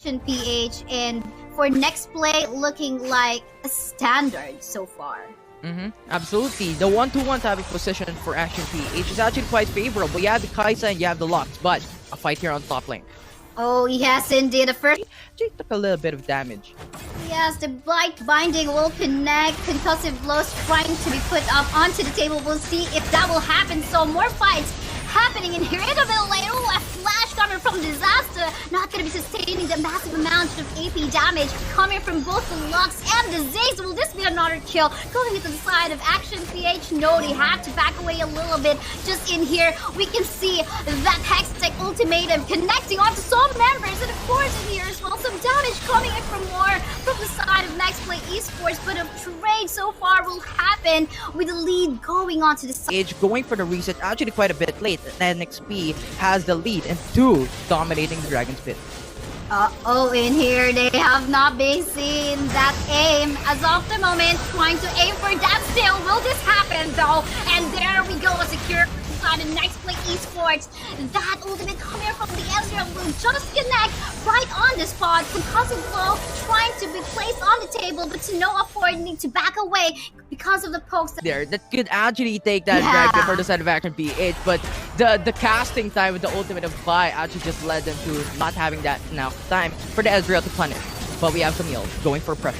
PH, and for next play looking like a standard so far. Absolutely. The 1-2-1 type of position for Action PH is actually quite favorable. You have the Kaisa and you have the Lux, but a fight here on top lane. Oh yes, indeed. The first Jake took a little bit of damage. Yes, the Blight Binding will connect. Concussive blows trying to be put up onto the table. We'll see if that will happen. So more fights happening in here in the middle lane. Oh, a flash coming from Disaster. Not going to be sustaining the massive amount of AP damage coming from both the Lux and the Ziggs. Will this be another kill? Going into the side of Action PH. No, they had to back away a little bit. Just in here, we can see that Hextech Ultimatum connecting onto some members. And of course in here as well, some damage coming in from more from the side of NEXPLAY Esports. But a trade so far will happen with the lead going on to the side. Age going for the reset actually quite a bit late. NXP has the lead and 2 dominating the Dragon's Pit. Oh, in here they have not been seen that aim as of the moment, trying to aim for that still. Will this happen though? And there we go, a secure side of NEXPLAY Esports. That ultimate coming from the Ezreal will just connect right on the spot. Concussive blow trying to be placed on the table, but to no afford need to back away because of the pokes there. That could actually take that dragon for the side of Action PH, but the casting time with the ultimate of Vi actually just led them to not having that enough time for the Ezreal to punish. But we have Camille going for pressure.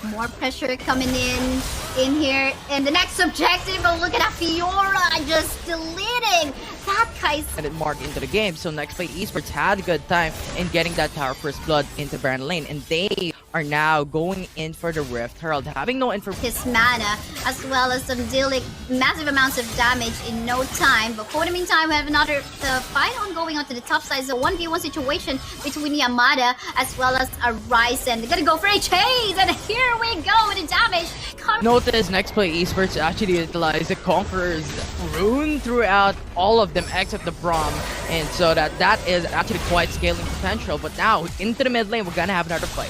More pressure coming in here. And the next objective, oh, look at that Fiora just deleting that Kai'Sa. And it marked into the game, so NEXPLAY Esports had a good time in getting that Tower First Blood into Baron lane. And they are now going in for the Rift Herald, having no information. His mana, as well as some dealing massive amounts of damage in no time. But for the meantime, we have another fight ongoing onto the top side. So 1v1 situation between Yamada as well as a Ryzen. They're gonna go for a chase, and here we go with the damage. Notice NEXPLAY Esports actually utilized the Conqueror's rune throughout all of them except the Braum, and so that is actually quite scaling potential. But now into the mid lane, we're gonna have another fight.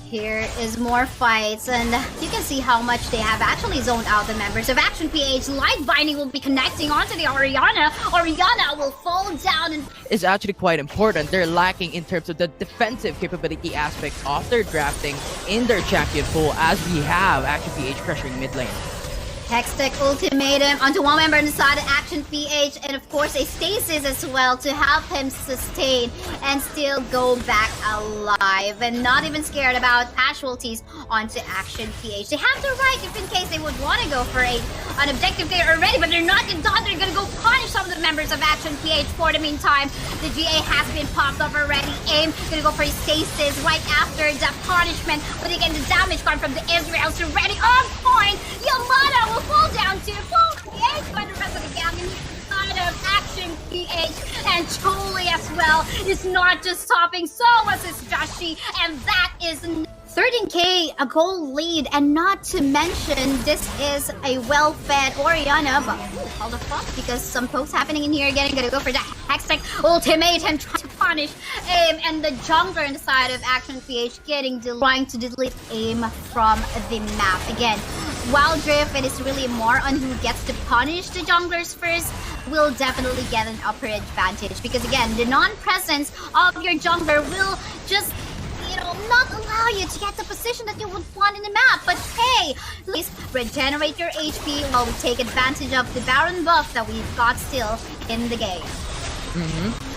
Here is more fights, and you can see how much they have actually zoned out the members of Action PH. Light Binding will be connecting onto the Orianna. Orianna will fall down and is actually quite important. They're lacking in terms of the defensive capability aspect of their drafting in their champion pool, as we have Action PH pressuring mid lane. Hextech Ultimatum onto one member on the side of Action PH, and of course a stasis as well to help him sustain and still go back alive, and not even scared about casualties onto Action PH. They have the right if in case they would want to go for an objective there already, but they're not done. They're gonna go punish some of the members of Action PH. For the meantime, the GA has been popped up already. Aim gonna go for a stasis right after the punishment, but again the damage coming from the Israel's already on point. Yamada will fall down to 48 by the rest of the gang, and side of Action PH, and Choli as well is not just stopping, so was his Joshi, and that is 13k a goal lead. And not to mention, this is a well-fed Orianna, but hold the fuck, because some pokes happening in here again. Gonna go for the Hextech Ultimate and try to punish Aim, and the jungler on the side of Action PH trying to delete Aim from the map. Again, Wild Drift, it is really more on who gets to punish the junglers first, will definitely get an upper advantage, because again, the non-presence of your jungler will just, you know, not allow you to get the position that you would want in the map. But hey, please regenerate your HP while we take advantage of the Baron buff that we've got still in the game.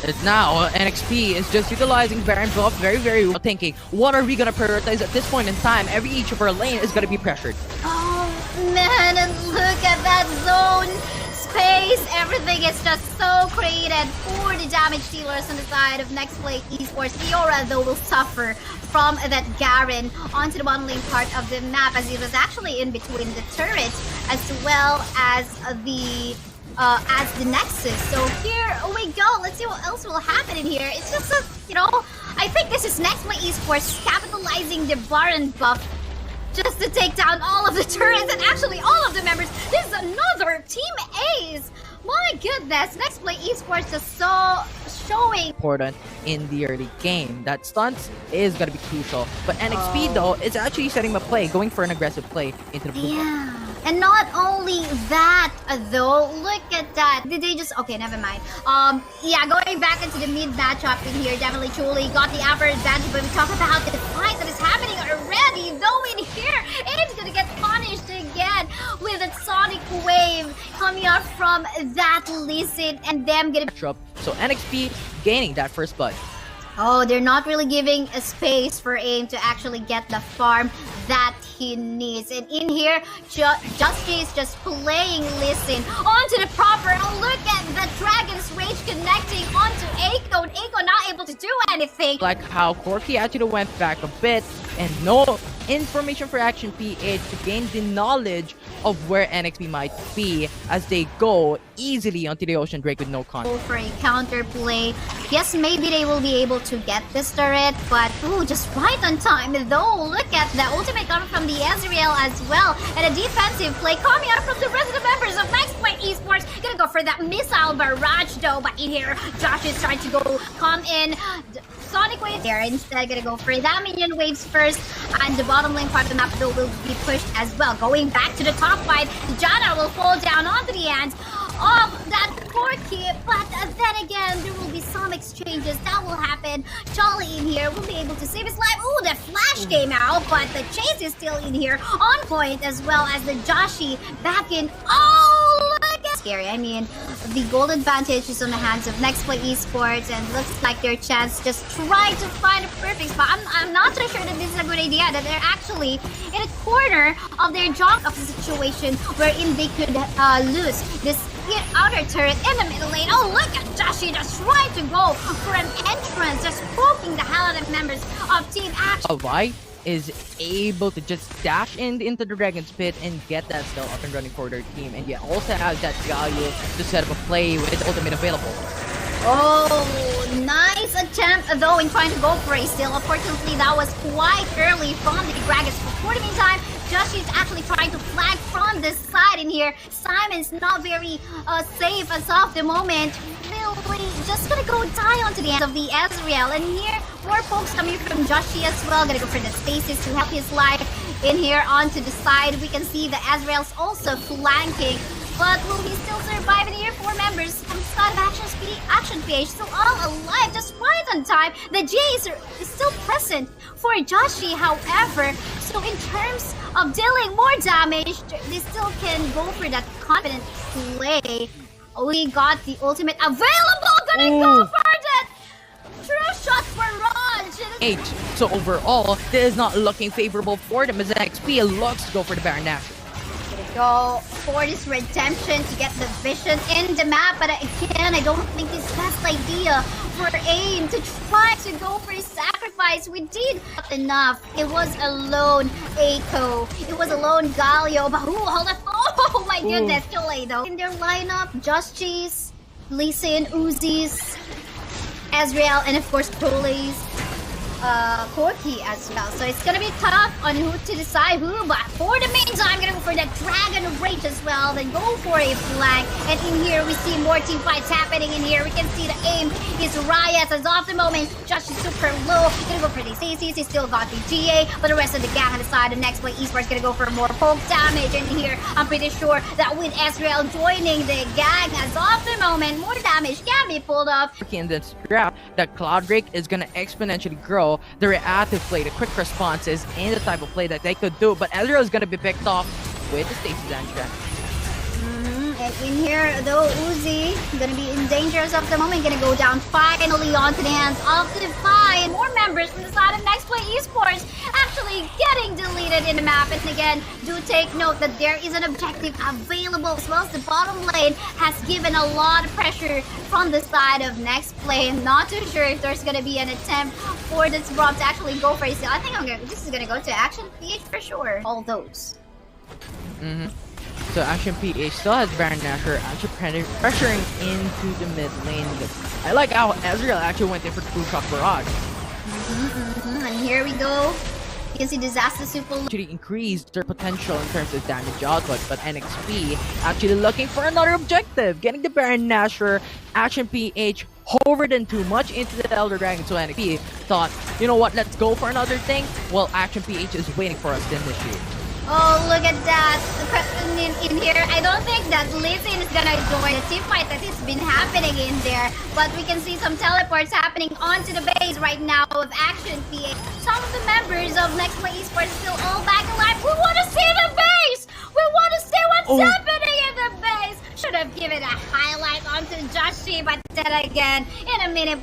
It's now NXP is just utilizing Baron buff very well, thinking, what are we gonna prioritize at this point in time? Each of our lane is gonna be pressured. Oh man, and look at that zone space. Everything is just so created for the damage dealers on the side of NEXPLAY Esports. Fiora though will suffer from that Garen onto the bottom lane part of the map, as it was actually in between the turrets as well as the Nexus. So here we go. Let's see what else will happen in here. It's just you know, I think this is NEXPLAY Esports capitalizing the Baron buff just to take down all of the turrets and actually all of the members. This is another Team Ace. My goodness, NEXPLAY Esports is so showing important in the early game. That stunts is gonna be crucial. But NXP though is actually setting a play, going for an aggressive play into the blue. Yeah. And not only that, though, look at that. Did they just... Okay, never mind. Yeah, going back into the mid matchup in here, definitely truly got the upper advantage, but we talk about the fight that is happening already. Though in here, it's gonna get punished again with a sonic wave coming out from that Luzon, and them getting... So NXP gaining that first blood. Oh, they're not really giving a space for AIM to actually get the farm that he needs. And in here, Justice just playing Luzon onto the proper. Oh, look at the Dragon's Rage connecting onto Aiko. And Aiko not able to do anything. Like how Corki actually went back a bit and no information for Action PH to gain the knowledge of where NXP might be as they go easily onto the Ocean Drake with no contact. For a counterplay. Yes, maybe they will be able to get this turret, but ooh, just right on time. Though, look at the ultimate coming from the Ezreal as well. And a defensive play coming out from the rest of the members of NEXPLAY Esports. Gonna go for that missile barrage though, but in here, Josh is trying to come in. Sonic Wave there, instead gonna go for that minion waves first, and the bottom lane part of the map though will be pushed as well. Going back to the top fight, Janna will fall down onto the hands of that Corki, but then again, there will be some exchanges that will happen. Jolly in here will be able to save his life. Ooh, the flash came out, but the chase is still in here on point, as well as the Joshi back in. Oh, look at scary. I mean, the gold advantage is on the hands of NEXPLAY Esports, and looks like their chance just trying to find a perfect spot. I'm not so sure that this is a good idea, that they're actually in a corner of their job of the situation wherein they could lose this outer turret in the middle lane. Oh, look at Joshi just trying to go for an entrance, just poking the hell out of members of Team Action. White is able to just dash into the Dragon's Pit and get that still up and running for their team, and yet also has that value to set up a play with its ultimate available. Oh, nice attempt though in trying to go for a steal. Unfortunately, that was quite early from the Dragons. For the meantime, Joshi is actually trying to flag from this side in here. Simon's not very safe as of the moment. Really just gonna go die onto the end of the Ezreal. And here, more folks coming from Joshi as well. Gonna go for the stasis to help his life. In here onto the side, we can see the Ezreal's also flanking. But will he still survive in here? 4 members from the side of Action PH, so all alive, just right on time. The Jace is still present for Joshi, however. So in terms of dealing more damage, they still can go for that confident play. We got the ultimate available. Gonna go for that true shot barrage. 8. So overall, this is not looking favorable for them as NXP looks to go for the Baron Nashor. Go for this redemption to get the vision in the map, but again, I don't think it's the best idea for AIM to try to go for a sacrifice. We did not enough. It was alone Aiko, it was alone Galio, but hold up. Oh my goodness, too late though. In their lineup, Just Cheese, Luzon, Uzis, Ezreal, and of course Trolley's Corki as well. So it's gonna be tough on who to decide who, but for the meantime, I'm gonna go for that Dragon Rage as well, then go for a flank. And in here, we see more team fights happening in here. We can see the aim is Riot as of the moment. Josh is super low. Gonna go for the CCs. He still got the GA, but the rest of the gang on the side of NEXPLAY Esports gonna go for more poke damage. And here, I'm pretty sure that with Ezreal joining the gang as of the moment, more damage can be pulled off. In this draft, that Cloud Drake is gonna exponentially grow the reactive play, the quick responses, and the type of play that they could do. But Ezreal is gonna be picked off with the Stasis Antra. And in here, though, Uzi gonna be in danger as of the moment. Gonna go down finally onto the hands of the Defiant. More members from the side of NEXPLAY Esports actually getting deleted in the map. And again, do take note that there is an objective available, as well as the bottom lane has given a lot of pressure from the side of NEXPLAY. I'm not too sure if there's gonna be an attempt for this Rob to actually go for a steal. I think this is gonna go to Action PH for sure. All those. So Action PH still has Baron Nashor actually pressuring into the mid lane. I like how Ezreal actually went in for the True Shock Barrage. And here we go. You can see Disaster Super actually increased their potential in terms of damage output, but NXP actually looking for another objective, getting the Baron Nashor. Action PH hovered in too much into the Elder Dragon, so NXP thought, you know what, let's go for another thing. Well, Action PH is waiting for us to initiate. Oh, look at that. In here, I don't think that Lizzie is gonna join the team fight that has been happening in there. But we can see some teleports happening onto the base right now of Action PA. Some of the members of NEXPLAY eSports still all back alive. We want to see the base! We want to see what's happening in the base! Should have given a highlight onto Joshi, but then again, in a minute,